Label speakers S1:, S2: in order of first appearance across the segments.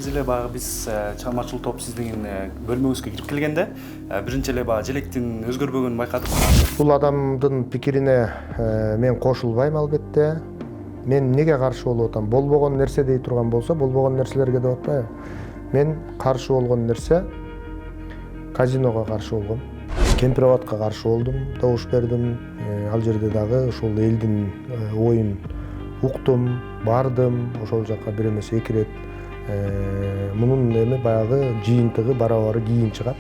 S1: негизи эле баягы биз чыгармачылык топ сиздин бөлмөңүзгө кирип келгенде биринчи эле баягы желектин өзгөрбөгөнүн байкадык.
S2: Бул адамдын пикирине мен кошулбайм албетте. Мен неге каршы болуп атам? Болбогон нерсе дей турган болсо, болбогон нерселерге деп атпайбы? Мен каршы болгон нерсе казиного каршы болгом. Кемпироватка каршы болдум, добуш бердим. Ал жерде дагы ошол элдин оюн уктум, бардым, ошол жака бир эмес эки ирет. Мунун эми баягы жыйынтыгы барабары кийин чыгат.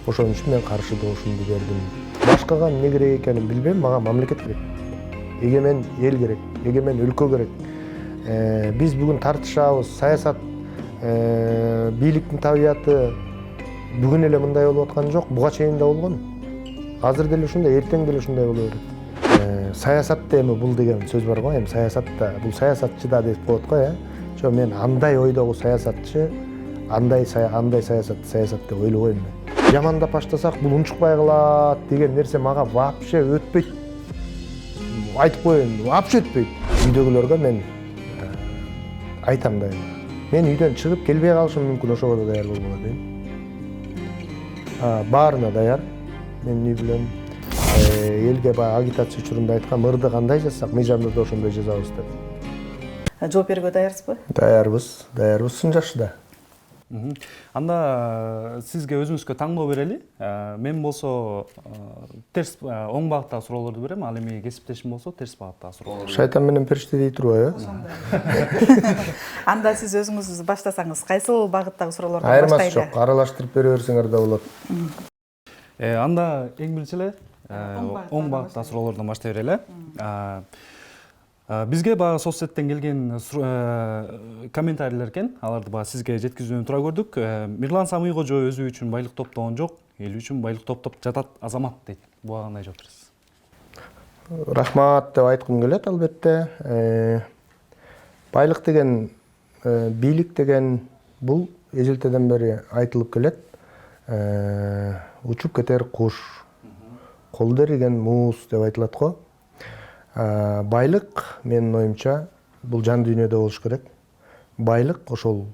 S2: Ошон үчүн мен каршы добушумду бердим. Башкага эмне керек экенин билбейм, мага мамлекет керек. Эгемен эл керек, эгемен өлкө керек. Биз бүгүн тартышабыз, саясат, бийликтин табияты бүгүн эле мындай болуп аткан жок, буга чейин да болгон. Азыр деле ушундай, эртең деле ушундай боло берет. Саясатта эми бул деген сөз бар го, эми саясатта, бул саясатчы да деп коет го, Жо мен андай ойдогу саясатчы, андай саясат деп ойлобойм мен. Жамандап баштасак бул унчукпай калат деген нерсе мага вообще өтпөйт. Айтып коеюн, вообще өтпөйт. Үйдөгүлөргө мен айтам да мен үйдөн чыгып келбей калышым мүмкүн, ошого да даяр болбогон дейм. Баарына даяр. Мен үй билем. Элге баягы агитация учурунда айткам, ырды кандай жазсак, мыйзамды да ошондой жазабыз деп.
S3: Жооп берүүгө даярсызбы?
S2: Даярбыз, сын жакшы да.
S1: Анда сизге өзүңүзгө таңдоо берели. Мен болсо терс оң багыттагы суроолорду берем, ал эми кесиптешим болсо терс багыттагы суроолорду.
S2: Шайтан менен периште дей турбайбы?
S3: Анда сиз өзүңүз баштасаңыз, кайсыл багыттагы суроолорду баштайлы?
S2: Айырмасы жок, аралаштырып бере берсеңер да болот.
S1: Анда эң биринчи эле оң багыттагы суроолордон баштай берели. Бизге баягы соцсеттен келген комментарийлер экен, аларды баягы сизге жеткизүүнү туура көрдүк. Мирлан Самый кожо өзү үчүн байлык топтогон жок, эл үчүн байлык топтоп жатат азамат дейт. Буга кандай жооп бересиз?
S2: Рахмат деп айткым келет албетте. Байлык деген, бийлик деген бул эжелтеден бери айтылып келет. Учуп кетер куш, колдо эриген муз деп айтылат го. Байлык, менин оюмча, бул жан дүйнөдө болуш керек. Байлык ошол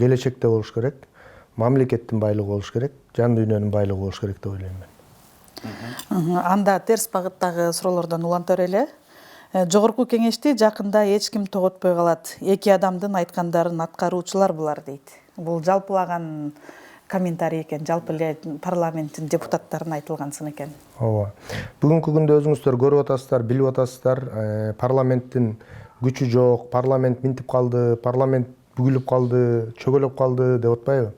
S2: келечекте болуш керек. Мамлекеттин байлыгы болуш керек, жан дүйнөнүн байлыгы болуш керек деп ойлойм мен.
S3: Анда терс багыттагы суроолордон уланта берели. Жогорку кеңешти жакында эч ким тоготпой калат. Эки адамдын айткандарын аткаруучулар булар дейт. Бул жалпылаган комментарий экен, жалпы эле парламенттин депутаттарына айтылган сын экен.
S2: Ооба. Бүгүнкү күндө өзүңүздөр көрүп атасыздар, билип атасыздар, парламенттин күчү жок, парламент минтип калды, парламент бүгүлүп калды, чөгөлөп калды деп атпайбы?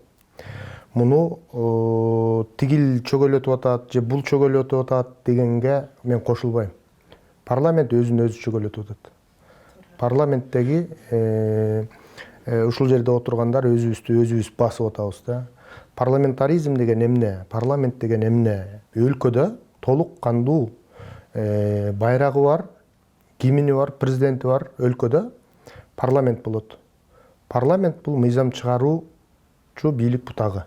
S2: Муну тигил чөгөлөтүп атат же бул чөгөлөтүп атат дегенге мен кошулбайм. Парламент өзүн өзү чөгөлөтүп атат. Парламенттеги ушул жерде отургандар өзүбүз басып атабыз да. Парламентаризм деген эмне? Парламент деген эмне? Өлкөдө толук кандуу байрагы бар, гимни бар, президенти бар өлкөдө парламент болот. Парламент бул мыйзам чыгаруучу бийлик бутагы.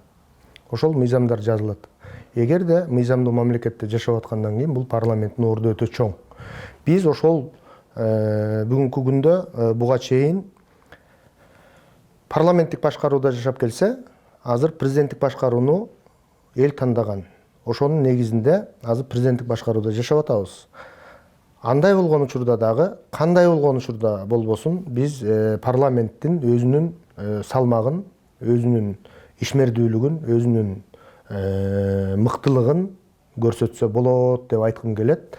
S2: Ошол мыйзамдар жазылат. Эгерде мыйзамдуу мамлекетте жашап аткандан кийин бул парламенттин орду өтө чоң. Биз ошол бүгүнкү күндө буга чейин парламенттик башкарууда жашап келсе, азыр президенттик башкарууну эл тандаган. Ошонун негизинде азыр президенттик башкарууда жашап атабыз. Андай болгон учурда дагы, кандай болгон учурда болбосун, биз парламенттин өзүнүн салмагын, өзүнүн ишмердүүлүгүн, өзүнүн мыктылыгын көрсөтсө болот деп айткым келет.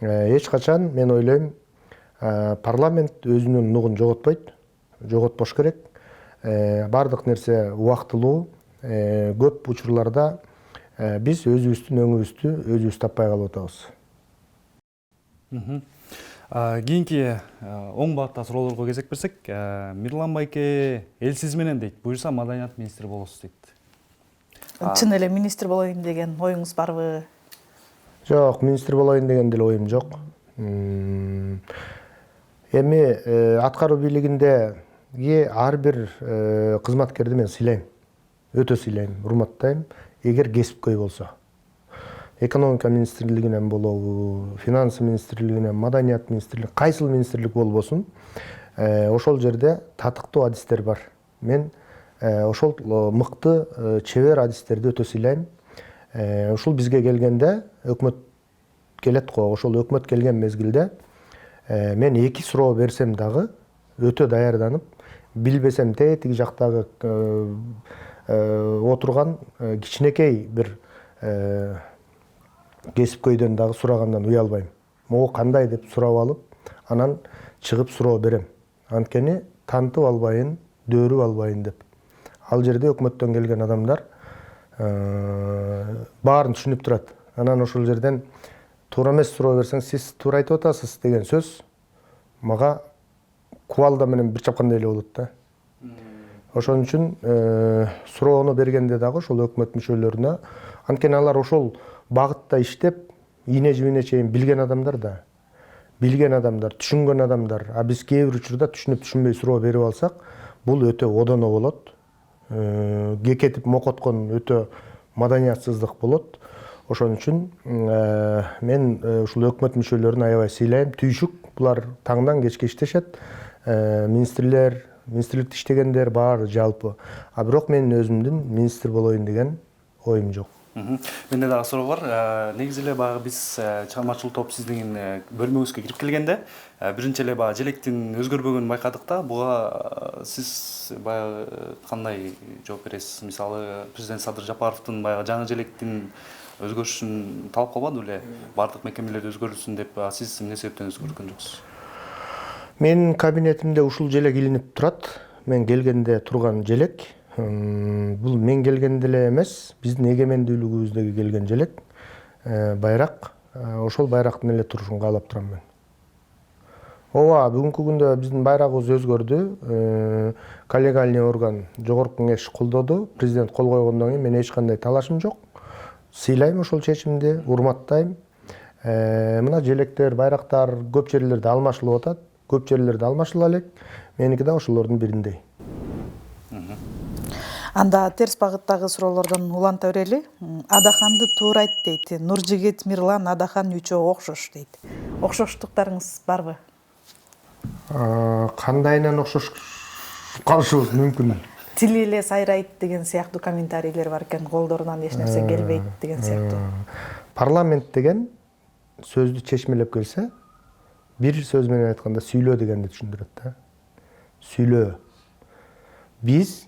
S2: Эч качан мен ойлойм, парламент өзүнүн нугун жоготпойт, жоготпош керек. Бардык нерсе убактылуу, көп учурларда биз өзүбүздүн өңүбүздү өзүбүз таппай калып атабыз.
S1: Кийинки оң багыттагы суроолорго кезек берсек, Мирлан байке элсиз менен дейт, буюрса маданият министри болосуз дейт.
S3: Чын эле министр болоюн деген оюңуз барбы?
S2: Жок, министр болоюн деген деле оюм жок. Эми аткаруу бийлигинде ар бир кызматкерди мен сыйлайм. Өтө сыйлайм, урматтайм. Эгер кесипкөй болсо. Экономика министрлигинен болобу, финансы министрлигинен, маданият министрлиги, кайсыл министрлик болбосун, ошол жерде татыктуу адистер бар. Мен ошол мыкты чебер адистерди өтө сыйлайм. Ушул бизге келгенде өкмөт келет го, ошол өкмөт келген мезгилде мен 2 суроо берсем дагы өтө даярданып, билбесем тетиги жактагы отурган кичинекей бир кесипкөйдөн дагы сурагандан уялбайм. Могу кандай деп сурап алып, анан чыгып суроо берем. Анткени тантып албайын, дөөрүп албайын деп. Ал жерде өкмөттөн келген адамдар баарын түшүнүп турат. Анан ошол жерден туура эмес суроо берсең, сиз туура айтып атасыз деген сөз мага кубалда менен бир чапкандай эле болот да. Ошон үчүн суроону бергенде дагы ошол өкмөт мүчөлөрүнө, анткени алар ошол багытта иштеп, ийне жибине чейин билген адамдар да. Билген адамдар, түшүнгөн адамдар. А биз кээ бир учурда түшүнүп түшүнбөй суроо берип алсак, бул өтө одоно болот. Кекетип мокоткон өтө маданиятсыздык болот. Ошон үчүн мен ушул өкмөт мүчөлөрүн аябай сыйлайм. Түйшүк булар таңдан кечке иштешет. Министрликте иштегендер баары жалпы. А бирок мен өзүмдүн министр болоюн деген оюм жок.
S1: Менде дагы суроо бар. Негизи эле баягы биз чыгармачылык топ сиздин бөлмөңүзгө кирип келгенде биринчи эле баягы желектин өзгөрбөгөнүн байкадык да. Буга сиз баягы кандай жооп бересиз? Мисалы, президент Садыр Жапаровдун баягы жаңы желектин өзгөрүшүн талап кылбады беле? Бардык мекемелер өзгөрүлсүн деп, сиз эмне себептен өзгөрткөн жоксуз?
S2: Менин кабинетимде ушул желек илинип турат. Мен келгенде турган желек. Бул мен келгенде эле эмес, биздин эгемендүүлүгүбүздөгү келген желек. Байрак, ошол байрактын эле турушун каалап турам мен. Ооба, бүгүнкү күндө биздин байрагыбыз өзгөрдү. Коллегиальный орган, жогорку кеңеш колдоду. Президент кол койгондон кийин мен эч кандай талашым жок. Сыйлайм ошол чечимди, урматтайм. Мына желектер, байрактар көп жерлерде алмашылып атат. Көп жерлерде алмашыла элек. Меники да ошолордун бириндей.
S3: Анда терс багыттагы суроолордон уланта берели. Адаханды туура айт дейт. Нуржигит Мирлан Адахан үчөө окшош дейт. Окшоштуктарыңыз барбы?
S2: Кандайынан окшош калышыбыз мүмкүн?
S3: Тили эле сайрайт деген сыяктуу комментарийлер бар экен. Колдорунан эч нерсе келбейт деген сыяктуу.
S2: Парламент деген сөздү чечмелеп келсе, бир сөз менен айтканда сүйлөө дегенди түшүндүрөт да. Сүйлөө. Биз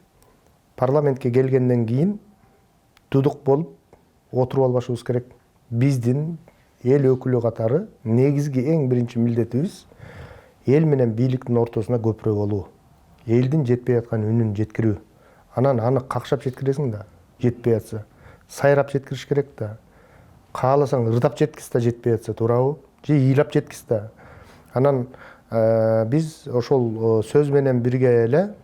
S2: парламентке келгенден кийин тудук болуп отуруп албашыбыз керек. Биздин эл өкүлү катары негизги эң биринчи милдетибиз эл менен бийликтин ортосуна көпүрө болуу. Элдин жетпей аткан үнүн жеткирүү. Анан аны какшап жеткиресиң да, жетпей атса, сайрап жеткириш керек да. Кааласаң ырдап жеткиз да, жетпей атса, туурабы? Же ыйлап жеткиз да. Анан биз ошол сөз менен бирге эле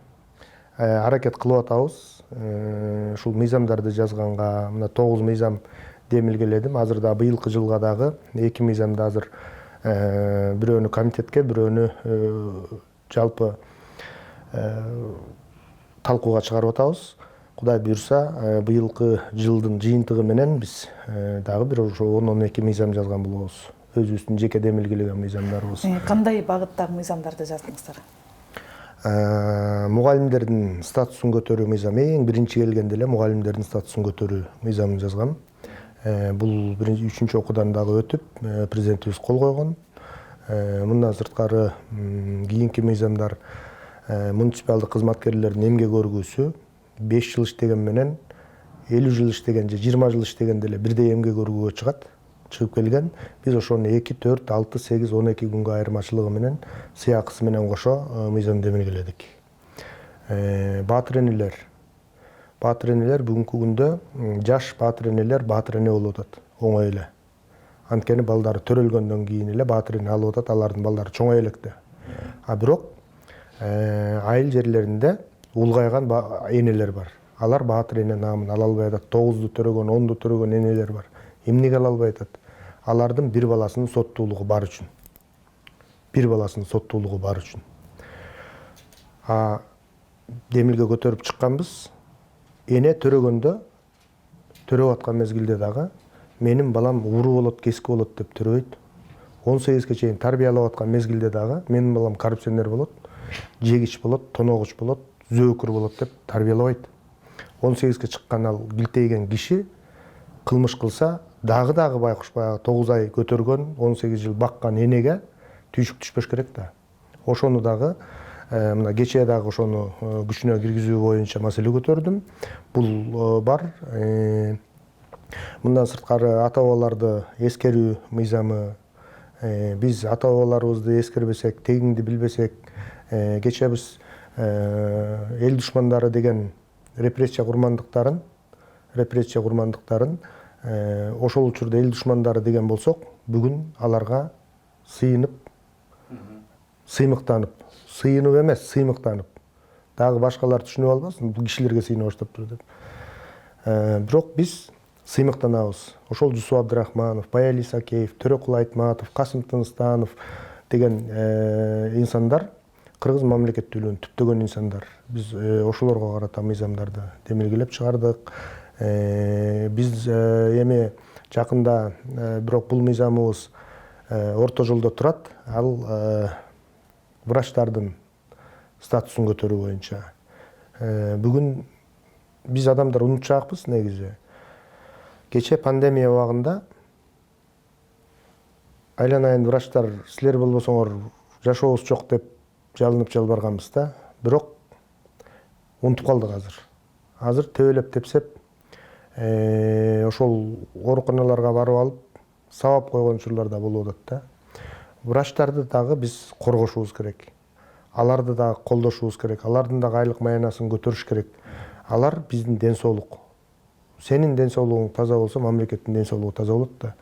S2: аракет кылып атабыз. Ушул мыйзамдарды жазганга мына 9 мыйзам демилгеледим. Азыр да быйылкы жылга дагы 2 мыйзамды азыр бирөөнү комитетке, бирөөнү жалпы талкууга чыгарып атабыз. Кудай буйрса, быйылкы жылдын жыйынтыгы менен биз дагы бир ошо 10-12 мыйзам жазган болобуз. Өзүбүздүн жеке демилгелеген мыйзамдарыбыз.
S3: Кандай багыттагы мыйзамдарды жаздыңыздар?
S2: Мугалимдердин статусун көтөрүү мыйзамы, эң биринчи келгенде эле мугалимдердин статусун көтөрүү мыйзамын жазгам. Бул 3-үчүнчү окуудан дагы өтүп, президентибиз кол койгон. Мындан сырткары кийинки мыйзамдар муниципалдык кызматкерлердин эмгек өргүүсү 5 жыл иштеген менен 50 жыл иштеген же 20 жыл иштегенде эле бирдей эмгек өргүүгө чыгып келген. Биз ошону 2, 4, 6, 8, 12 күнгө айырмачылыгы менен сыйакысы менен кошо мыйзам демилгеледик. Баатыр энелер бүгүнкү күндө жаш баатыр энелер баатыр эне болуп атат оңой эле. Анткени балдары төрөлгөндөн кийин эле баатыр эне алып атат, алардын балдары чоңой электе. А бирок айыл жерлеринде улгайган энелер бар. Алар баатыр эне наамын ала албай атат. 9-ду төрөгөн, 10-ду төрөгөн энелер бар. Эмнеге ала албай атат? Алардын бир баласынын соттуулугу бар үчүн. Бир баласынын соттуулугу бар үчүн. Демилге көтөрүп чыкканбыз. Эне төрөгөндө, төрөп аткан мезгилде дагы менин балам уру болот, кески болот деп төрөбөйт. 18ге чейин тарбиялап аткан мезгилде дагы менин балам коррупционер болот, жегич болот, тоногуч болот, зөөкүр болот деп тарбиялабайт. 18-ге чыккан ал билтейген киши кылмыш кылса дагы байкуш баягы 9 ай көтөргөн 18 жыл баккан энеге түйшүк түшпөш керек да. Ошону дагы мына кечээ дагы ошону күчүнө киргизүү боюнча маселе көтөрдүм. Бул бар. Мындан сырткары ата-бабаларды эскерүү мыйзамы. Биз ата-бабаларыбызды эскербесек, тегиңди билбесек, кечээ биз эл душмандары деген репрессия курмандыктарын ошол учурда эл душмандары деген болсок, бүгүн аларга сыйынып, сыймыктанып, сыйынып эмес, сыймыктанып, дагы башкалар түшүнүп албасын, бул кишилерге сыйына баштаптыр деп. Бирок биз сыймыктанабыз. Ошол Жусуп Абдрахманов, Баяли Сакеев, Төрөкул Айтматов, Касым Тынстанов деген инсандар кыргыз мамлекеттүүлүгүн түптөгөн инсандар. Биз ошолорго карата мыйзамдарды демилгелеп чыгардык. Биз эми жакында бирок бул мыйзамыбыз орто жолдо турат. Ал врачтардын статусун көтөрүү боюнча. Бүгүн биз адамдар унутчакпыз негизи. Кечээ пандемия убагында айланайын врачтар силер болбосоңор жашообуз жок деп жалынып жалбарганбыз да. Бирок унутуп калдык азыр. Азыр тебелеп тепсеп ошол ооруканаларга барып алып сабап койгон учурлар да болуп атат да. Врачтарды дагы биз коргошубуз керек. Аларды дагы колдошубуз керек. Алардын дагы айлык маянасын көтөрүш керек. Алар биздин ден соолук. Сенин ден соолугуң таза болсо, мамлекеттин ден соолугу таза болот да.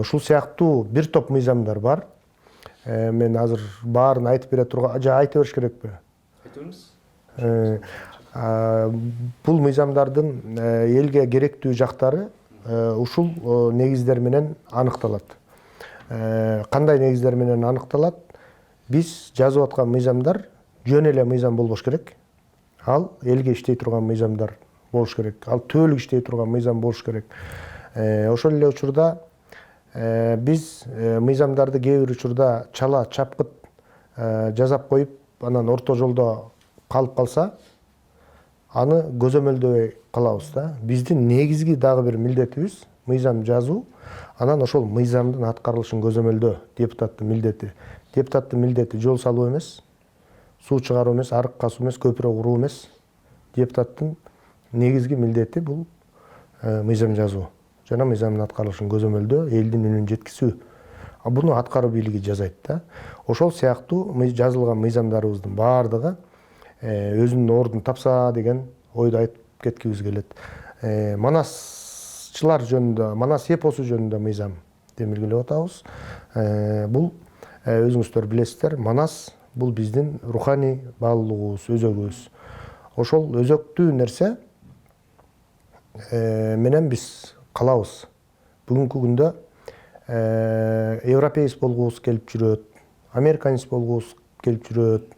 S2: Ушул сыяктуу бир топ мыйзамдар бар. Мен азыр баарын айтып бере турган, айта бериш керекпи? Айта бериңиз. Бул мыйзамдардын элге керектүү жактары ушул негиздер менен аныкталат. Кандай негиздер менен аныкталат? Биз жазып аткан мыйзамдар жөн эле мыйзам болбош керек. Ал элге иштей турган мыйзамдар болуш керек. Ал төөлүк иштей турган мыйзам болуш керек. Ошол эле учурда биз мыйзамдарды кээ бир учурда чала чапкыт жасап коюп, анан орто жолдо калып калса, аны көзөмөлдөбөй калабыз да. Биздин негизги дагы бир милдетибиз мыйзам жазуу, анан ошол мыйзамдын аткарылышын көзөмөлдөө депутаттын милдети. Депутаттын милдети жол салуу эмес, суу чыгаруу эмес, арык касуу эмес, көпүрө куруу эмес. Депутаттын негизги милдети бул мыйзам жазуу жана мыйзамдын аткарылышын көзөмөлдөө, элдин үнүн жеткизүү. Буну аткаруу бийлиги жасайт да. Ошол сыяктуу жазылган мыйзамдарыбыздын баардыгы өзүнүн ордун тапса деген ойду айтып кеткибиз келет. Манасчылар жөнүндө, Манас эпосу жөнүндө мыйзам демилгелеп атабыз. Бул өзүңүздөр билесиздер, Манас бул биздин руханий баалуулугубуз, өзөгүбүз. Ошол өзөктүү нерсе менен биз калабыз. Бүгүнкү күндө европеец болгубуз келип жүрөт, американец болгубуз келип жүрөт,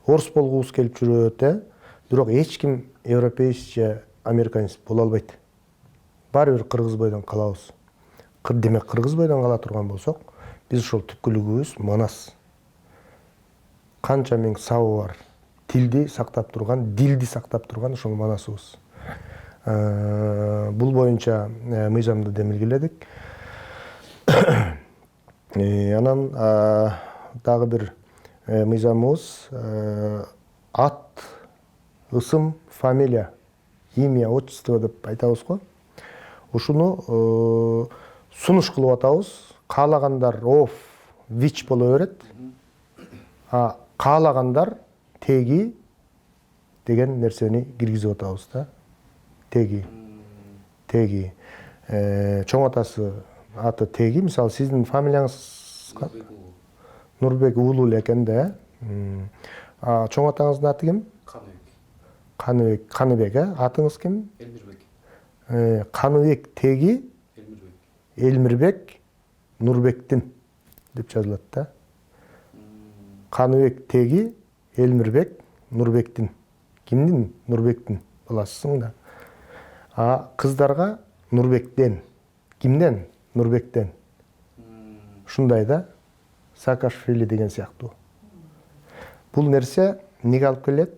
S2: орус болгубуз келип жүрөт, бирок эч ким европеец же американец боло албайт. Баары бир кыргыз бойдон калабыз. Демек кыргыз бойдон кала турган болсок, биз ошол түпкүлүгүбүз Манас. Канча миң сабы бар. Тилди сактап турган, дилди сактап турган ошол Манасыбыз. Бул боюнча мыйзамды демилгеледик. Анан дагы бир мыйзамыбыз ат, ысым, фамилия, имя, отчество деп айтабыз го. Ушуну сунуш кылып атабыз. Каалагандар оф, вич боло берет. Каалагандар теги деген нерсени киргизип атабыз да. Теги. Чоң атасы аты Теги. Мисалы, сиздин фамилияңыз Нурбек уулу эле экен да. Чоң атаңыздын аты ким? Каныбек, атыңыз ким? Элмирбек. Каныбек Теги Элмирбек Нурбектин деп жазылат да. Каныбек Теги Элмирбек Нурбектин. Кимдин? Нурбектин баласысың да. Кыздарга Нурбектен. Кимден? Нурбектен. Ушундай да. Саакашвили деген сыяктуу. Бул нерсе эмнеге алып келет?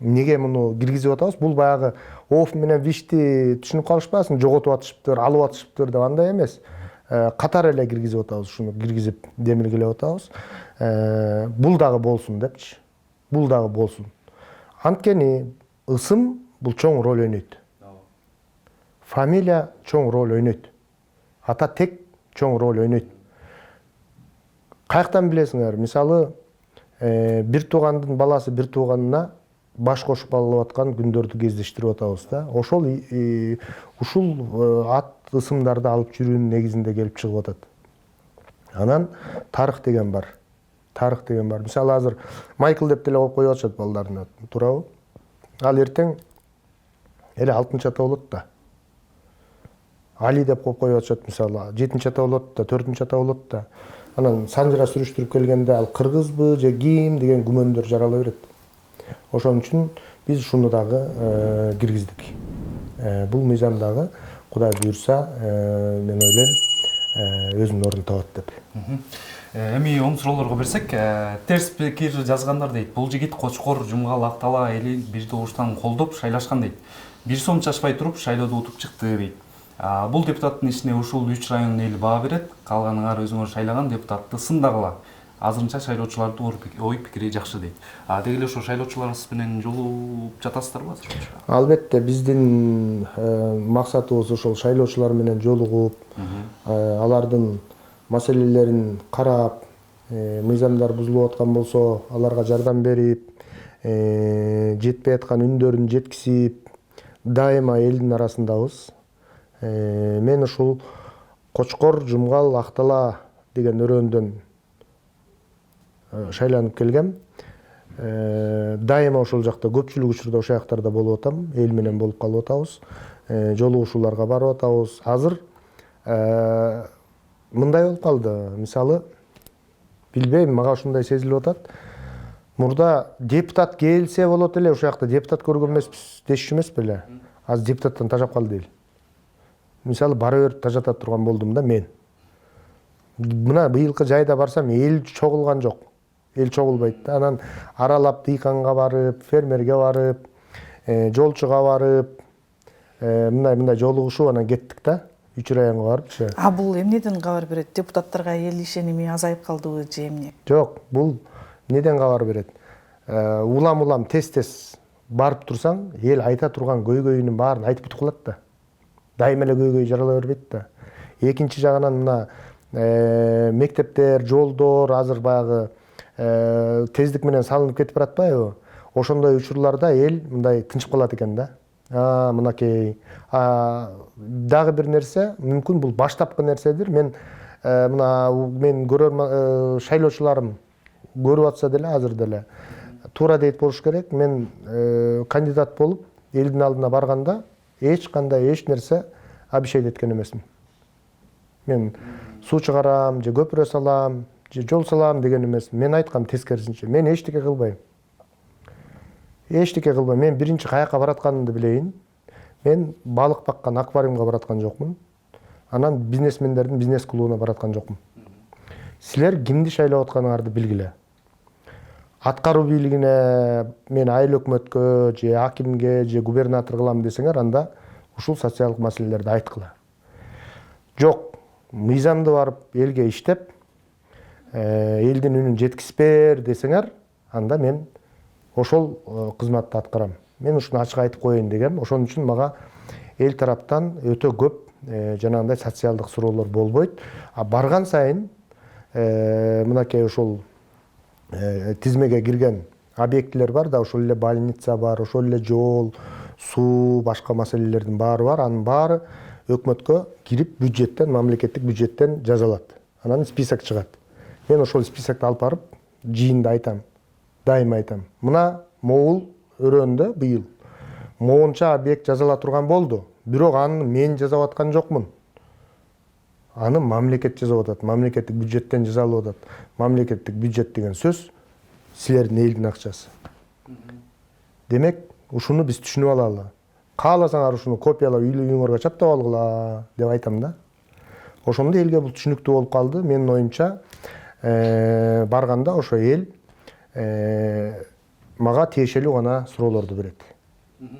S2: Неге муну киргизип атабыз? Бул баягы оф менен вишти түшүнүп калышпасын, жоготуп атышыптыр, алып атышыптыр деп андай эмес. Катар эле киргизип атабыз, ушуну киргизип демилгелеп атабыз. Бул дагы болсун депчи. Бул дагы болсун. Анткени ысым бул чоң роль ойнойт. Фамилия чоң роль ойнойт. Ата тек чоң роль ойнойт. Каяктан билесиңер? Мисалы, бир туугандын баласы бир тууганына баш кошуп алып аткан күндөрдү кездештирип атабыз да. Ошол ушул ат ысымдарды алып жүрүүнүн негизинде келип чыгып атат. Анан тарых деген бар. Тарых деген бар. Мисалы азыр Майкл деп деле коюп атышат балдардын атын, туурабы? Ал эртең эле 6-ата болот да. Али деп коюп атышат, мисалы 7-ата болот да, 4-ата болот да. Анан санжыра сүрүштүрүп келгенде ал кыргызбы же ким деген күмөндөр жарала берет. Ошон үчүн биз ушуну дагы киргиздик. Бул мыйзам дагы Кудай буйрса, мен ойлойм өзүнүн ордун табат деп.
S1: Эми оң суроолорго берсек, терс пикир жазгандар дейт. Бул жигит Кочкор, Жумгал, Актала эли бир добуштан колдоп шайлашкан дейт. 1 сом чачпай туруп шайлоодо утуп чыкты дейт. Бул депутаттын ишине ушул 3 райондун эли баа берет. Калганыңар өзүңөр шайлаган депутатты сындагыла. Азырынча шайлоочулардын ой пикири жакшы дейт. Деги эле ошо шайлоочуларыбыз менен жолугуп жатасыздарбы азыр?
S2: Албетте биздин максатыбыз ошол шайлоочулар менен жолугуп, алардын маселелерин карап, мыйзамдар бузулуп аткан болсо аларга жардам берип, жетпей аткан үндөрүн жеткизип, дайыма элдин арасындабыз. Мен ушул Кочкор, Жумгал, Актала деген өрөөндөн шайланып келгем. Дайыма ошол жакта көпчүлүк учурда ошол жактарда болуп атам, эл менен болуп калып атабыз. Жолугушууларга барып атабыз. Азыр мындай болуп калды. Мисалы, билбейм, мага ушундай сезилип атат. Мурда депутат келсе болот эле, ошол жакта депутат көргөн эмеспиз, дешчү эмес беле? Азыр депутаттан тажап калды эл. Мисалы, бара берип тажата турган болдум да мен. Мына быйылкы жайда барсам эл чогулган жок. Эл чогулбайт да. Анан аралап дыйканга барып, фермерге барып, жолчуга барып, мындай жолугушуп анан кеттик да. 3 районго барып.
S3: Бул эмнеден кабар берет? Депутаттарга эл ишеними азайып калдыбы же эмне?
S2: Жок, бул неден кабар берет? Улам тез барып турсаң, эл айта турган көйгөйүнүн баарын айтып бүтүп калат да. Дайыма эле көйгөй жарала бербейт да. Экинчи жагынан мына мектептер, жолдор азыр баягы тездик менен салынып кетип баратпайбы? Ошондой учурларда эл мындай тынчып калат экен да. Мынакей. Дагы бир нерсе, мүмкүн бул баштапкы нерседир. Мен мен көрөр шайлоочуларым көрүп атса деле азыр деле туура дейт болуш керек. Мен кандидат болуп элдин алдына барганда эч нерсе обещать эткен эмесмин. Мен суу чыгарам, же көпүрө салам, же жол салам деген эмесмин. Мен айткам тескерисинче. Мен эчтеке кылбайм. Мен биринчи каяка баратканымды билейин. Мен балык баккан аквариумга бараткан жокмун. Анан бизнесмендердин бизнес клубуна бараткан жокмун. Силер кимди шайлап атканыңарды билгиле. Аткаруу бийлигине мен айыл өкмөткө, же акимге, же губернатор кылам десеңер, анда ушул социалдык маселелерди айткыла. Жок, мыйзамды барып элге иштеп, элдин үнүн жеткизбер десеңер, анда мен ошол кызматты аткарам. Мен ушуну ачык айтып коеюн дегем. Ошон үчүн мага эл тараптан өтө көп жанагындай социалдык суроолор болбойт. Барган сайын мынакей ошол тизмеге кирген объектилер бар да, ошол эле больница бар, ошол эле жол, суу, башка маселелердин баары бар. Анын баары өкмөткө кирип бюджеттен, мамлекеттик бюджеттен жазалат. Анан список чыгат. Мен ошол списокду алып барып жыйында айтам. Дайыма айтам. Мына Моул өрөөндө быйыл моунча объект жазала турган болду. Бирок аны мен жазап аткан жокмун. Аны мамлекет жазып атат. Мамлекеттик бюджеттен жазалып атат. Мамлекеттик бюджет деген сөз силердин элдин акчасы. Демек, ушуну биз түшүнүп алалы. Кааласаңар ушуну копиялап үйлөрүңөргө чаптап алгыла деп айтам да. Ошондо элге бул түшүнүктүү болуп калды. Менин оюмча барганда ошо эл мага тиешелүү гана суроолорду берет.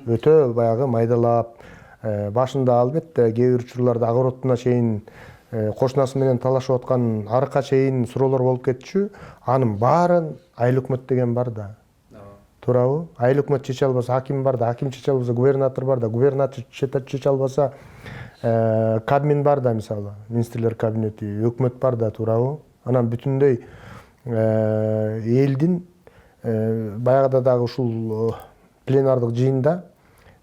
S2: Өтө баягы майдалап, башында албетте кээ бир учурларда огородуна чейин кошунасы менен талашып аткан арыкка чейин суроолор болуп кетчү. Анын баарын айыл өкмөт деген бар да. Туурабы? Айыл өкмөт чече албаса аким бар да, аким чече албаса губернатор бар да, губернатор чече албаса Кабмин бар да, мисалы, министрлер кабинети, өкмөт бар да, туурабы? Анан бүтүндөй элдин баягыда дагы ушул пленардык жыйында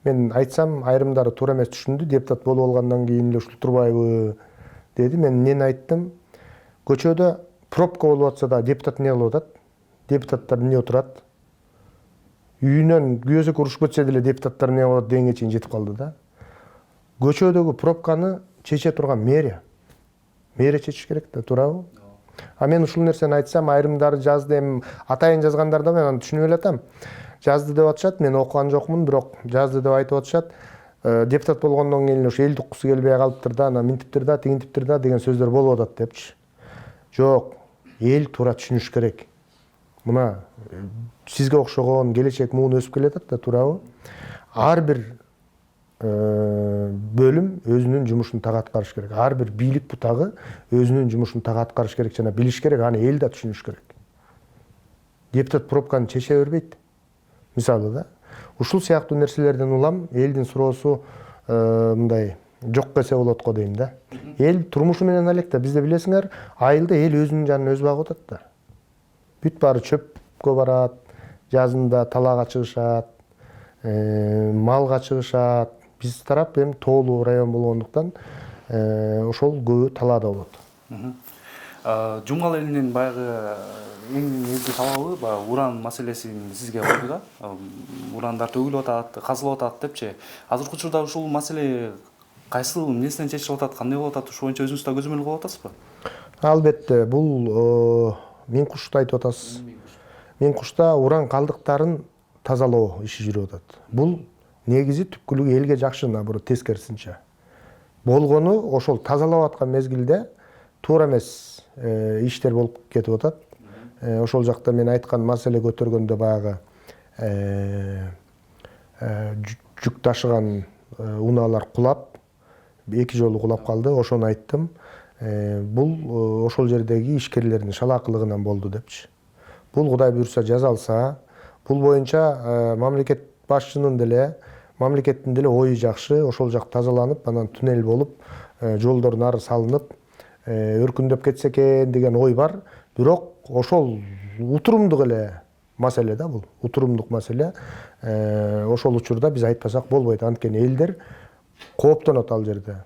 S2: мен айтсам айрымдары туура эмес түшүндү. Депутат болуп алгандан кийин эле ушул турбайбы деди. Мен эмнени айттым? Көчөдө пробка болуп атса да депутат эмне кылып атат? Депутаттар эмне отурат? Үйүнөн күйөөсү урушуп кетсе деле депутаттар эмне кылып атат дегенге чейин жетип калды да. Көчөдөгү пробканы чече турган мэрия. Мэрия чечиш керек да, туурабы? А мен ушул нерсени айтсам, айрымдары жазды, эми атайын жазгандарда мен аны түшүнүп элатам. Жазды деп атышат, мен окуган жокмун, бирок жазды деп айтып атышат. Депутат болгондон кийин ушу эл уккусу келбей калыптыр да, анан минтиптир да, тигинтиптир да деген сөздөр болуп атат депчи. Жок, эл туура түшүнүш керек. Мына сизге окшогон келечек муун өсүп келатат да, туурабы? Ар бир бөлүм өзүнүн жумушун так аткарыш керек. Ар бир бийлик бутагы өзүнүн жумушун так аткарыш керек жана билиш керек, аны эл да түшүнүш керек. Депутат пробканы чече бербейт. Мисалы да, ушул сыяктуу нерселерден улам элдин суроосу мындай жок келсе болот го дейм да. Эл турмушу менен алек да, бизде билесиңер, айылда эл өзүнүн жанын өзү багып атат да. Бүт баары чөпкө барат, жазында талаага чыгышат, малга чыгышат. Биз тарап эми тоолуу район болгондуктан ошол көбү талаада болот.
S1: Жумгал элинин баягы эң негизги талабы баягы уран маселесин сизге койду да. Урандар төгүлүп атат, казылып атат депчи. Азыркы учурда ушул маселе кайсыл эмнесинен чечилип атат, кандай болуп атат? Ушул боюнча өзүңүз да көзөмөл кылып атасызбы?
S2: Албетте, бул Миңкушта айтып атасыз. Миңкушта уран калдыктарын тазалоо иши жүрүп атат. Бул негизи түпкүлүгү элге жакшы, наоборот тескерисинче. Болгону ошол тазалап аткан мезгилде туура эмес иштер болуп кетип атат. Ошол жакта мен айткан маселе көтөргөндө баягы жүк ташыган унаалар кулап, 2 жолу кулап калды, ошону айттым. Бул ошол жердеги ишкерлердин шалаакылыгынан болду депчи. Бул Кудай буйрса жазалса, бул боюнча мамлекет башчынын деле, мамлекеттин деле ою жакшы, ошол жак тазаланып, анан туннель болуп, жолдор нары салынып, өркүндөп кетсе экен деген ой бар. Бирок ошол утурумдук эле маселе да, бул утурумдук маселе. Ошол учурда биз айтпасак болбойт. Анткени элдер кооптонот ал жерде.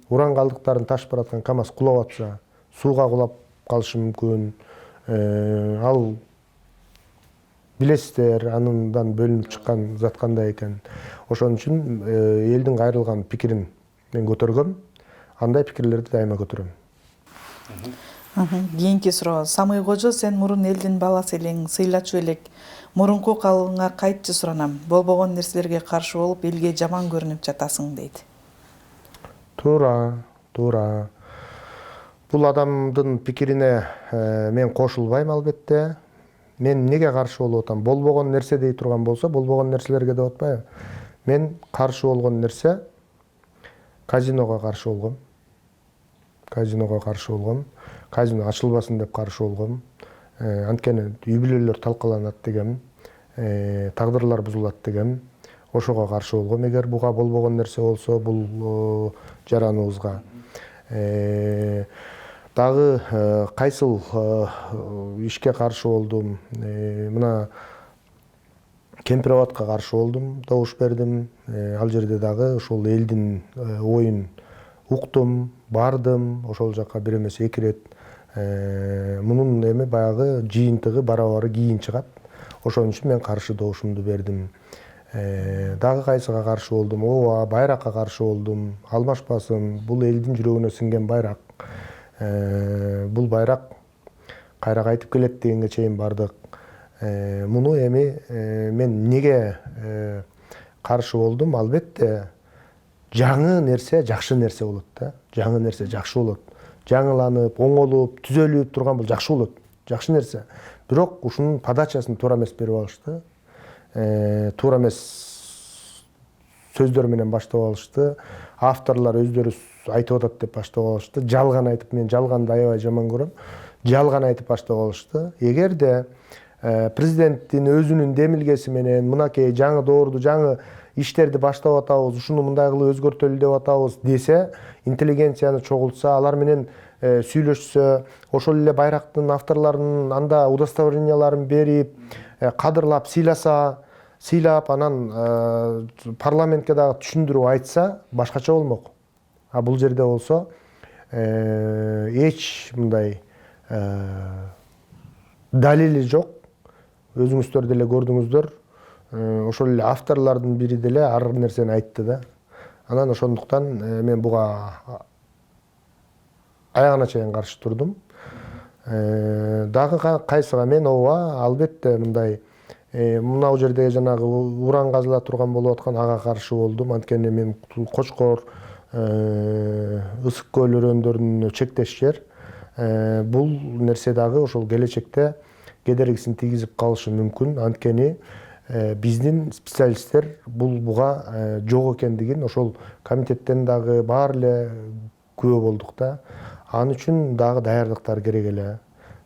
S2: Уран калдыктарын ташып бараткан КАМАЗ кулап атса, сууга кулап калышы мүмкүн. Ал билесиздер, андан бөлүнүп чыккан зат кандай экен. Ошон үчүн элдин кайрылган пикирин мен көтөргөм. Андай пикирлерди дайыма көтөрөм.
S3: Кийинки суроо. Самый кожо, сен мурун элдин баласы элең, сыйлачу элек. Мурунку калыбыңа кайтчы суранам. Болбогон нерселерге каршы болуп, элге жаман көрүнүп жатасың дейт.
S2: Туура. Бул адамдын пикирине мен кошулбайм албетте. Мен неге каршы болуп атам? Болбогон нерсе дей турган болсо, болбогон нерселерге деп атпайбы? Мен каршы болгон нерсе казиного каршы болгом. Казино ачылбасын деп каршы болгом. Анткени үй бүлөлөр талкаланат дегем, тагдырлар бузулат дегем. Ошого каршы болгом. Эгер буга болбогон нерсе болсо, бул жараныбызга. Дагы кайсыл ишке каршы болдум? Мына Кемпироватка каршы болдум, добуш бердим. Ал жерде дагы ошол элдин оюн уктум, бардым. Ошол жакка бир эмес 2 рет. Мунун эми баягы жыйынтыгы барабары кийин чыгат. Ошон үчүн мен каршы добушумду бердим. Дагы кайсыга каршы болдум? Ооба, байракка каршы болдум. Алмашпасын, бул элдин жүрөгүнө сиңген байрак. Бул байрак кайра кайтып келет дегенге чейин бардык. Муну эми мен неге каршы болдум? Албетте жаңы нерсе жакшы нерсе болот да. Жаңы нерсе жакшы болот. Жаңыланып, оңолуп, түзөлүп турган бул жакшы болот. Жакшы нерсе. Бирок ушунун подачасын туура эмес берип алышты. туура эмес сөздөр менен баштап алышты. Авторлар өздөрү айтып атат деп баштап алышты. Жалган айтып, мен жалганды аябай жаман көрөм. Жалган айтып баштап алышты. Эгерде президенттин өзүнүн демилгеси менен мынакей жаңы доорду, жаңы иштерди баштап атабыз, ушуну мындай кылып өзгөртөлү деп атабыз десе, интеллигенцияны чогултса, алар менен сүйлөшсө, ошол эле байрактын авторлорунун анда удостоверенияларын берип, кадырлап, сыйлап, анан парламентке дагы түшүндүрүп айтса, башкача болмок. А бул жерде болсо эч мындай далили жок. Өзүңүздөр деле көрдүңүздөр. Ошол эле авторлордун бири деле ар нерсени айтты да. Анан ошондуктан мен буга аягына чейин каршы турдум. Дагы кайсыга мен ооба, албетте мындай мынау жерде жанагы уран казыла турган болуп аткан ага каршы болдум. Анткени мен Кочкор, Ысык көл өрөөндөрүнө чектеш жер. Бул нерсе дагы ошол келечекте кедергисин тийгизип калышы мүмкүн. Анткени биздин специалисттер буга жок экендигин ошол комитеттен дагы баары эле күбө болдук да. Ан үчүн дагы даярдыктар керек эле.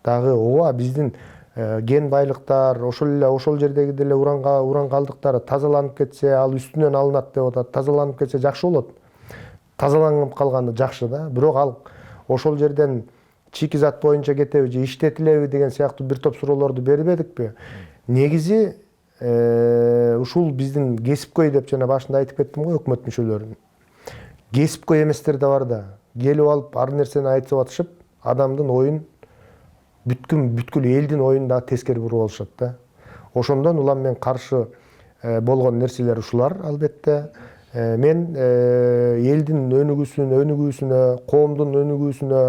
S2: Дагы ооба биздин ген байлыктар, ошол жердеги деле уран калдыктары тазаланып кетсе, ал үстүнөн алынат деп атат. Тазаланып кетсе жакшы болот. Тазаланып калганы жакшы да. Бирок ал ошол жерден чикизат боюнча кетеби же иштетилеби деген сыяктуу бир топ суроолорду бербедикпи? Негизи ушул биздин кесипкөй деп жана башында айтып кеттим го, өкмөт мүчөлөрүн. Кесипкөй эместер да бар да. Келип алып ар нерсени айтып атышып, адамдын оюн бүткүл элдин оюн да тескери буруп алышат да. Ошондон улам мен каршы болгон нерселер ушулар албетте. Мен элдин өнүгүүсүнө, коомдун өнүгүүсүнө,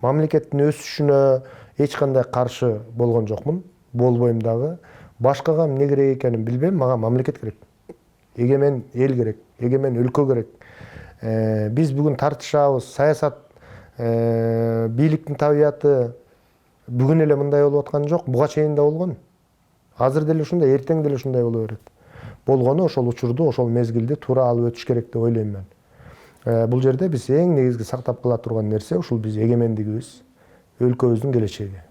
S2: мамлекеттин өсүшүнө эч кандай каршы болгон жокмун. Болбойм дагы. Башкага эмне керек экенин билбейм, мага мамлекет керек. Эгемен эл керек, эгемен өлкө керек. Биз бүгүн тартышабыз, саясат, бийликтин табияты бүгүн эле мындай болуп аткан жок, буга чейин да болгон. Азыр деле ушундай, эртең деле ушундай боло берет. Болгону ошол учурду, ошол мезгилди туура алып өтүш керек деп ойлойм мен. Бул жерде биз эң негизги сактап кала турган нерсе ушул биз эгемендигибиз, өлкөбүздүн келечеги.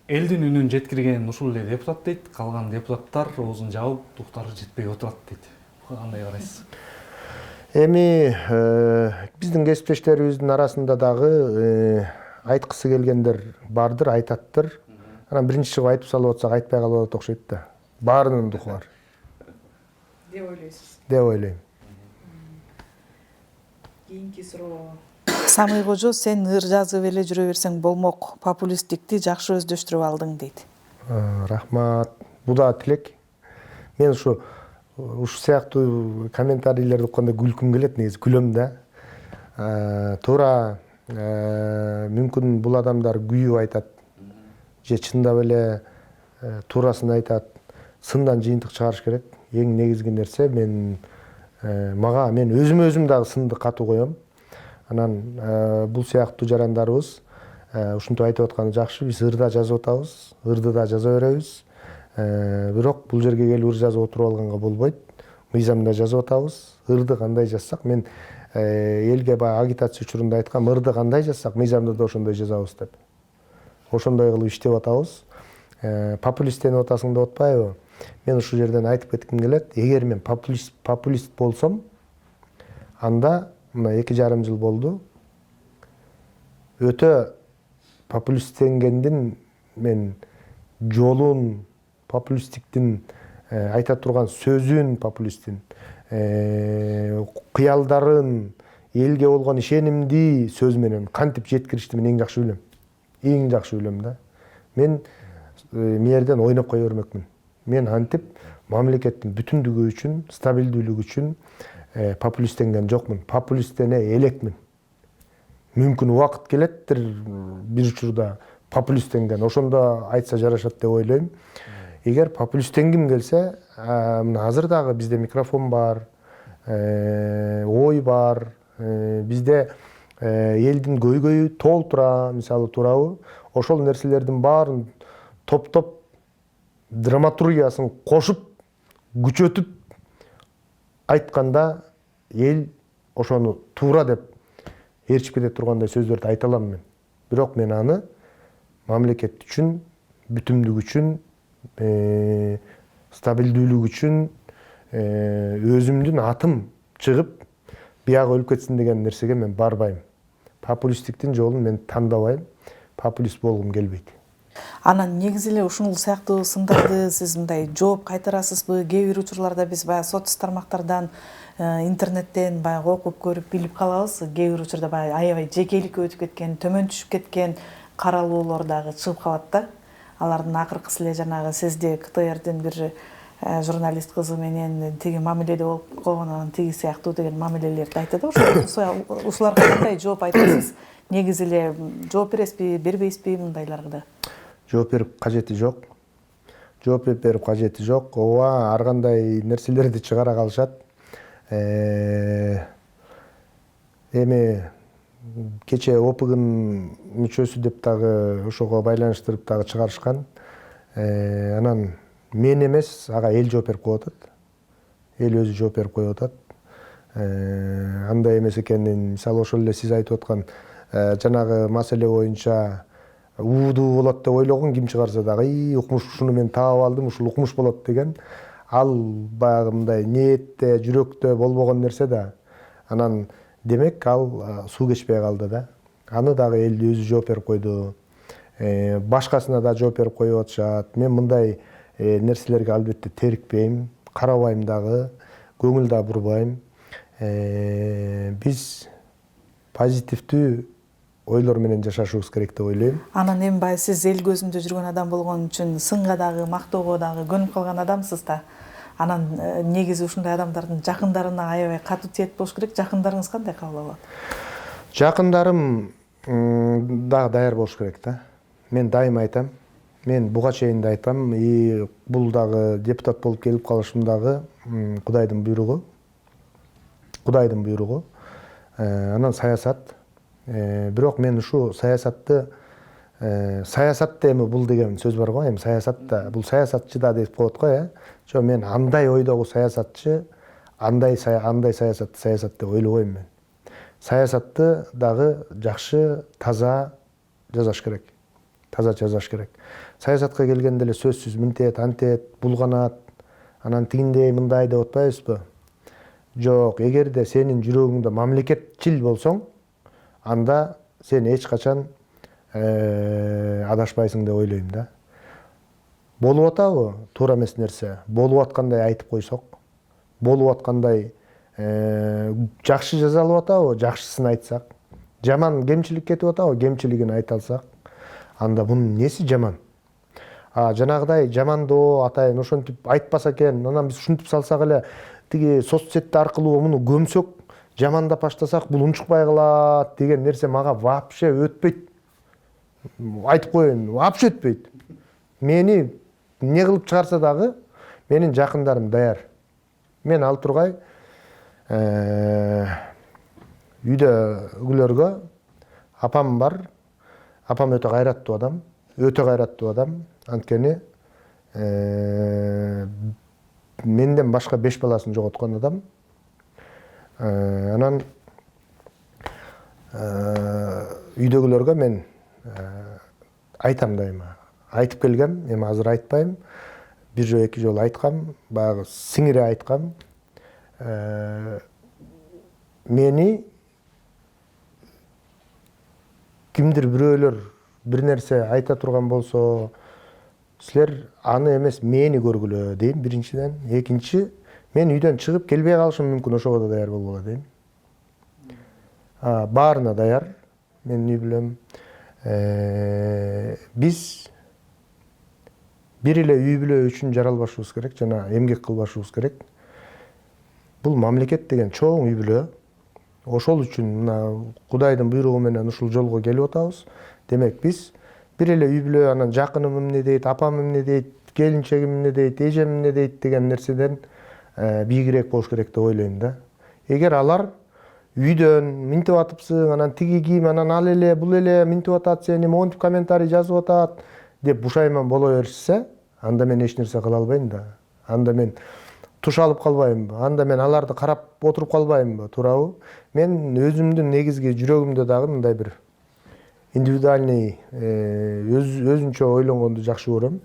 S1: Элдин үнүн жеткирген ушул эле депутат дейт, калган депутаттар оозун жаап, туктары жетпей отурат дейт. Буга кандай карайсыз?
S2: Эми биздин кесиптештерибиздин арасында дагы айткысы келгендер бардыр, айтаттыр. Анан биринчи чыгып айтып салып атсак айтпай калып атат окшойт да. Баарынын духу бар.
S3: Деп ойлойсуз?
S2: Деп ойлойм.
S3: Кийинки суроо. Самый кожо, сен ыр жазып эле жүрө берсең болмок, популисттикти жакшы өздөштүрүп алдың дейт.
S2: Рахмат. Бул да тилек. Мен ушу сыяктуу комментарийлерди окуганда күлкүм келет, негизи күлөм да. Туура мүмкүн бул адамдар күйүп айтат, же чындап эле туурасын айтат. Сындан жыйынтык чыгарыш керек. Эң негизги нерсе мен өзүм дагы сынды катуу коем. Анан бул сыяктуу жарандарыбыз ушинтип айтып атканы жакшы. Биз ырда жазып атабыз, ырды да жаза беребиз. Бирок бул жерге келип ыр жазып отуруп алганга болбойт. Мыйзамда жазып атабыз. Ырды кандай жазсак, мен элге баягы агитация учурунда айткам, ырды кандай жазсак, мыйзамда да ошондой жазабыз деп. Ошондой кылып иштеп атабыз. Популисттенип атасың деп атпайбы? Мен ушул жерден айтып кетким келет. Эгер мен популист болсом, анда мына 2,5 жыл болду. Өтө популисттенгендин мен жолун, популисттиктин айта турган сөзүн, популисттин кыялдарын, элге болгон ишенимди сөз менен кантип жеткиришти мен эң жакшы билем. Эң жакшы билем да. Мен мээрден ойноп кое бермекмин. Мен антип мамлекеттин бүтүндүгү үчүн, стабилдүүлүгү үчүн популисттенген жокмун. Популисттене элекмин. Мүмкүн убакыт келеттир бир учурда популисттенген. Ошондо айтса жарашат деп ойлойм. Эгер популисттенгим келсе, мына азыр дагы бизде микрофон бар, ой бар, бизде элдин көйгөйү толтура, мисалы туурабы? Ошол нерселердин баарын топтоп драматургиясын кошуп күчөтүп айтканда эл ошону туура деп ээрчип кете тургандай сөздөрдү айта алам мен. Бирок мен аны мамлекет үчүн, бүтүмдүк үчүн, стабилдүүлүк үчүн өзүмдүн атым чыгып бияга өлүп кетсин деген нерсеге мен барбайм. Популисттиктин жолун мен тандабайм. Популист болгум келбейт.
S3: Анан негизи эле ушул сыяктуу сындарды сиз мындай жооп кайтарасызбы? Кээ бир учурларда биз баягы соц тармактардан, интернеттен баягы окуп көрүп билип калабыз. Кээ бир учурда баягы аябай жекеликке өтүп кеткен, төмөн түшүп кеткен каралуулар дагы чыгып калат да. Алардын акыркысы эле жанагы сизде КТРдин бир журналист кызы менен тиги мамиледе болуп койгон, анан тиги сыяктуу деген мамилелерди айтат. Ушуларга кандай жооп айтасыз? Негизи эле жооп бересизби, бербейсизби мындайларга?
S2: Жооп берип кажети жок. Жооп берип кажети жок. Ооба, ар кандай нерселерди чыгара калышат. Эми кече ОПГнын мүчөсү деп дагы ошого байланыштырып дагы чыгарышкан. Анан мен эмес, ага эл жооп берип коюп атат. Эл өзү жооп берип коюп атат. Андай эмес экенин, мисалы ошол эле сиз айтып аткан жанагы маселе боюнча уудуу болот деп ойлогон ким чыгарса дагы, укмуш ушуну мен таап алдым, ушул укмуш болот деген. Ал баягы мындай ниетте, жүрөктө болбогон нерсе да. Анан демек ал суу кечпей калды да. Аны дагы эл өзү жооп берип койду. Башкасына да жооп берип коюп атышат. Мен мындай нерселерге албетте терикпейм, карабайм дагы, көңүл да бурбайм. Биз позитивдүү ойлор менен жашашыбыз керек деп ойлойм.
S3: Анан эми баягы сиз эл көзүндө жүргөн адам болгон үчүн сынга дагы, мактоого дагы көнүп калган адамсыз да. Анан негизи ушундай адамдардын жакындарына аябай катуу тиет болуш керек. Жакындарыңыз кандай кабыл алат?
S2: Жакындарым дагы даяр болуш керек да. Мен дайыма айтам. Мен буга чейин да айтам. Бул дагы депутат болуп келип калышым дагы Кудайдын буйругу. Кудайдын буйругу. Анан саясат. Бирок мен ушу саясатты эми бул деген сөз бар го, эми саясатта бул саясатчы да деп коет го, Жо, мен андай ойдогу саясатчы, андай саясатты саясат деп ойлобойм мен. Саясатты дагы жакшы, таза жасаш керек. Таза жасаш керек. Саясатка келгенде эле сөзсүз мынтет, антет, булганат, анан тигиндей, мындай деп атпайбызбы? Жок, эгерде сенин жүрөгүңдө мамлекетчил болсоң, анда сен эч качан адашпайсың деп ойлойм да. Болуп атабы? Туура эмес нерсе. Болуп аткандай айтып койсок, болуп аткандай жакшы жазалып атабы? Жакшысын айтсак. Жаман кемчилик кетип атабы? Кемчилигин айта алсак, анда бунун неси жаман? Жанагыдай жамандоо атайын ошентип айтпаса экен, анан биз ушинтип салсак эле, тиги соцсетти аркылуу муну көмсөк, жамандап баштасак, бул унчукпай калат деген нерсе мага вообще өтпөйт. Айтып коеюн, вообще өтпөйт. Мени не кылып чыгарса дагы, менин жакындарым даяр. Мен ал тургай үйдөгүлөргө апам бар. Апам өтө кайраттуу адам. Өтө кайраттуу адам. Анткени менден башка 5 баласын жоготкон адам. Анан үйдөгүлөргө мен айтам дайыма. Айтып келгем, эми азыр айтпайм. Бир жолу 2 жолу айткам, баягы сиңире айткам. Мени кимдир бирөөлөр бир нерсе айта турган болсо, силер аны эмес мени көргүлө дейм биринчиден. Экинчи, мен үйдөн чыгып келбей калышым мүмкүн, ошого да даяр болгула дейм. Баарына даяр, менин үй бүлөм. Биз бир эле үй бүлө үчүн жаралбашыбыз керек, жана эмгек кылбашыбыз керек. Бул мамлекет деген чоң үй бүлө. Ошол үчүн мына Кудайдын буйругу менен ушул жолго келип атабыз. Демек биз бир эле үй бүлө, анан жакыным эмне дейт, апам эмне дейт, келинчегим эмне дейт, эжем эмне дейт деген нерседен бийигирээк болуш керек деп ойлойм да. Эгер алар үйдөн минтип атыпсың, анан тиги ким, анан ал эле, бул эле минтип атат, сени монтип комментарий жазып атат деп бушайман боло беришсе, анда мен эч нерсе кыла албайм да, анда мен туш алып калбаймбы, анда мен аларды карап отуруп калбаймбы, туурабы? Мен өзүмдүн негизги жүрөгүмдө дагы мындай бир индивидуальный өзүнчө ойлонгонду жакшы көрөм.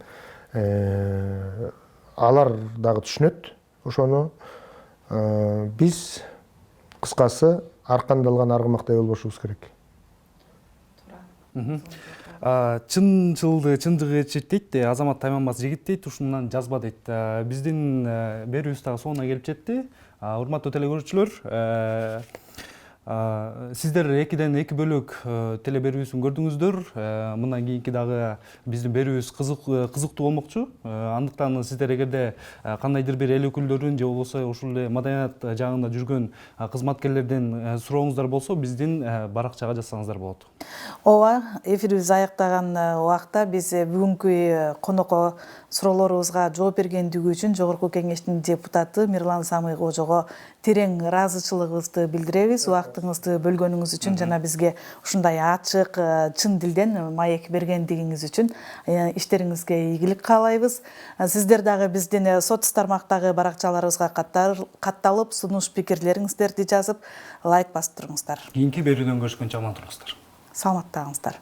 S2: Алар дагы түшүнөт ошону. Биз кыскасы аркандалган аргымактай болбошубуз керек.
S1: Чынчылды чындыгы жетет дейт, Азамат Тайманбаз жигит дейт, ушундан жазба дейт. Биздин берүүбүз дагы соңуна келип жетти. Урматтуу теле көрүүчүлөр, сиздер 2-2 бөлүк теле берүүсүн көрдүңүздөр. Мындан кийинки дагы биздин берүүбүз кызыктуу болмокчу. Андыктан сиздер эгерде кандайдыр бир эл өкүлдөрүн же болбосо ушул эле маданият жагында жүргөн кызматкерлерден сурооңуздар болсо, биздин баракчага жазсаңыздар болот.
S3: Ооба, эфирибиз аяктаган убакта биз бүгүнкү конокко суроолорубузга жооп бергендиги үчүн Жогорку Кеңештин депутаты Мирлан Самый кожого терең ыраазычылыгыбызды билдиребиз. Убактыңызды бөлгөнүңүз үчүн жана бизге ушундай ачык, чын дилден маек бергендигиңиз үчүн иштериңизге ийгилик каалайбыз. Сиздер дагы биздин соц тармактагы баракчаларыбызга катталып, сунуш пикирлериңиздерди жазып, лайк басып туруңуздар.
S1: Кийинки берүүдөн көрүшкөнчө аман туруңуздар.
S3: Саламаттагыңыздар.